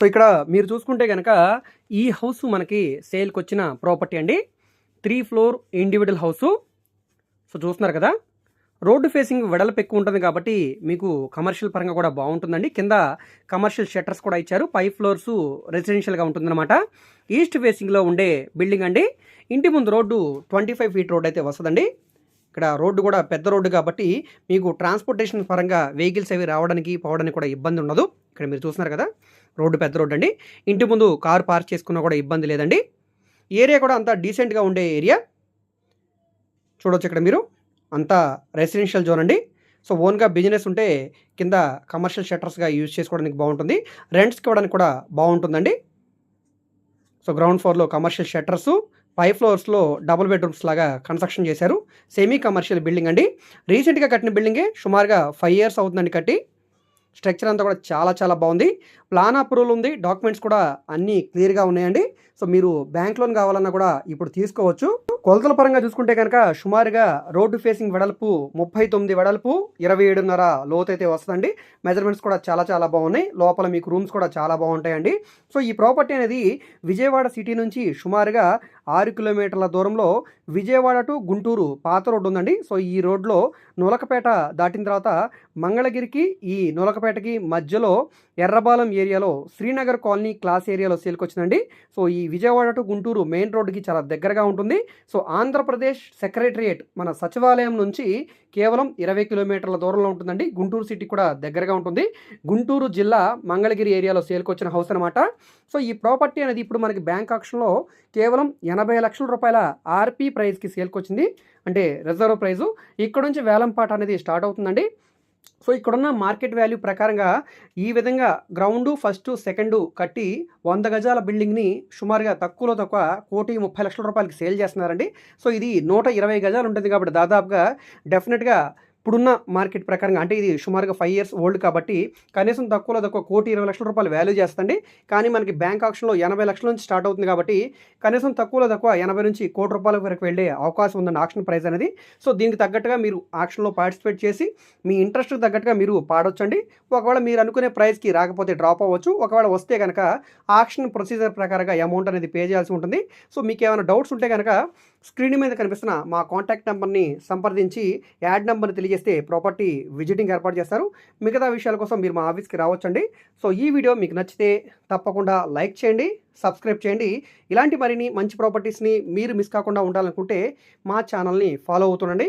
So ఇక్కడ మీరు చూసుకుంటే గనక ఈ హౌస్ మనకి సేల్‌కొచ్చిన ప్రాపర్టీ అండి. 3 ఫ్లోర్ ఇండివిడ్యువల్ హౌసు. సో చూస్తున్నారు కదా! రోడ్డు ఫేసింగ్ వెడల్పు ఎక్కువ ఉంటుంది కాబట్టి మీకు కమర్షియల్ పరంగా కూడా బావుంటుందండి. కింద కమర్షియల్ షట్టర్స్ కూడా ఇచ్చారు. 5 ఫ్లోర్సు రెసిడెన్షియల్‌గా ఉంటుందన్నమాట. ఈస్ట్ ఫేసింగ్‌లో ఉండే బిల్డింగ్ అండి. ఇంటి ముందు రోడ్డు 25 ఫీట్ రోడ్ అయితే వస్తదండి. ఇక్కడ రోడ్డు కూడా పెద్ద రోడ్డు కాబట్టి మీకు ట్రాన్స్‌పోర్టేషన్ పరంగా వెహికల్స్ అవి రావడానికి, పోవడానికి కూడా ఇబ్బంది ఉండదు. ఇక్కడ మీరు చూస్తున్నారు కదా! రోడ్డు పెద్ద రోడ్డు అండి. ఇంటి ముందు కారు పార్క్ చేసుకున్నా కూడా ఇబ్బంది లేదండి. ఏరియా కూడా అంతా డీసెంట్‌గా ఉండే ఏరియా. చూడొచ్చు ఇక్కడ మీరు. అంతా రెసిడెన్షియల్ జోన్ అండి. సో ఓన్‌గా బిజినెస్ ఉంటే కింద కమర్షియల్ షట్టర్స్‌గా యూజ్ చేసుకోవడానికి బావుంటుంది. రెంట్స్‌కి ఇవ్వడానికి కూడా బావుంటుందండి. సో గ్రౌండ్ ఫ్లోర్‌లో కమర్షియల్ షట్టర్సు, 5 ఫ్లోర్స్‌లో డబుల్ బెడ్‌రూమ్స్ లాగా కన్‌స్ట్రక్షన్ చేశారు. సెమీ కమర్షియల్ బిల్డింగ్ అండి. రీసెంట్‌గా కట్టిన బిల్డింగే. సుమారుగా 5 ఇయర్స్ అవుతుందండి కట్టి. స్ట్రక్చర్ అంతా కూడా చాలా బాగుంది. ప్లాన్ అప్రూవల్ ఉంది. డాక్యుమెంట్స్ కూడా అన్నీ క్లియర్‌గా ఉన్నాయండి. సో మీరు బ్యాంక్ లోన్ కావాలన్నా కూడా ఇప్పుడు తీసుకోవచ్చు. కొలతల పరంగా చూసుకుంటే కనుక సుమారుగా రోడ్డు ఫేసింగ్ వెడల్పు 39 వెడల్పు, 27.5 లోతైతే వస్తదండి. మెజర్మెంట్స్ కూడా చాలా బాగున్నాయి. లోపల మీకు రూమ్స్ కూడా చాలా బాగుంటాయండి. సో ఈ ప్రాపర్టీ అనేది విజయవాడ సిటీ నుంచి సుమారుగా 6 కిలోమీటర్ల దూరంలో విజయవాడ టు గుంటూరు పాత రోడ్డు ఉందండి. సో ఈ రోడ్లో నూలకపేట దాటిన తర్వాత మంగళగిరికి, ఈ నూలకపేటకి మధ్యలో ఎర్రబాలెం ఏరియాలో శ్రీనగర్ కాలనీ క్లాస్ ఏరియాలో సేల్‌కొచ్చిందండి. సో ఈ విజయవాడ టు గుంటూరు మెయిన్ రోడ్డుకి చాలా దగ్గరగా ఉంటుంది. సో ఆంధ్రప్రదేశ్ సెక్రటరియేట్ మన సచివాలయం నుంచి కేవలం 20 కిలోమీటర్ల దూరంలో ఉంటుందండి. గుంటూరు సిటీ కూడా దగ్గరగా ఉంటుంది. గుంటూరు జిల్లా మంగళగిరి ఏరియాలో సేల్‌కొచ్చిన హౌస్ అనమాట. సో ఈ ప్రాపర్టీ అనేది ఇప్పుడు మనకి బ్యాంక్ ఆక్షన్‌లో కేవలం 80 లక్షల రూపాయల ఆర్‌పీ ప్రైస్‌కి సేల్‌కొచ్చింది. అంటే రిజర్వ్ ప్రైజు. ఇక్కడ నుంచి వేలం పాట అనేది స్టార్ట్ అవుతుందండి. సో ఇక్కడున్న మార్కెట్ వాల్యూ ప్రకారంగా ఈ విధంగా గ్రౌండు, ఫస్టు, సెకండు కట్టి 100 గజాల బిల్డింగ్‌ని సుమారుగా తక్కువలో తక్కువ 1,30,00,000 సేల్ చేస్తున్నారండి. సో ఇది 120 గజాలు ఉంటుంది కాబట్టి దాదాపుగా డెఫినెట్‌గా ఇప్పుడున్న మార్కెట్ ప్రకారంగా అంటే ఇది సుమారుగా 5 ఇయర్స్ ఓల్డ్ కాబట్టి కనీసం తక్కువలో తక్కువ 1,20,00,000 వాల్యూ చేస్తుంది. కానీ మనకి బ్యాంక్ ఆక్షన్‌లో 80 లక్షల నుంచి స్టార్ట్ అవుతుంది కాబట్టి కనీసం తక్కువలో తక్కువ 80 నుంచి ₹1,00,00,000 వరకు వెళ్ళే అవకాశం ఉందండి ఆక్షన్ ప్రైస్ అనేది. సో దీనికి తగ్గట్టుగా మీరు ఆక్షన్‌లో పార్టిసిపేట్ చేసి మీ ఇంట్రెస్ట్‌కి తగ్గట్టుగా మీరు పాడొచ్చండి. ఒకవేళ మీరు అనుకునే ప్రైస్‌కి రాకపోతే డ్రాప్ అవ్వచ్చు. ఒకవేళ వస్తే గనక ఆక్షన్ ప్రొసీజర్ ప్రకారంగా అమౌంట్ అనేది పే చేయాల్సి ఉంటుంది. సో మీకేమైనా డౌట్స్ ఉంటే గనక స్క్రీన్ మీద కనిపిస్తున్న మా కాంటాక్ట్ నెంబర్‌ని సంప్రదించి యాడ్ నెంబర్‌ని తెలియజేస్తే ప్రాపర్టీ విజిటింగ్ ఏర్పాటు చేస్తారు. మిగతా విషయాల కోసం మీరు మా ఆఫీస్‌కి రావచ్చండి. సో ఈ వీడియో మీకు నచ్చితే తప్పకుండా లైక్ చేయండి, సబ్స్క్రైబ్ చేయండి. ఇలాంటి మరిన్ని మంచి ప్రాపర్టీస్‌ని మీరు మిస్ కాకుండా ఉండాలనుకుంటే మా ఛానల్‌ని ఫాలో అవుతుండండి.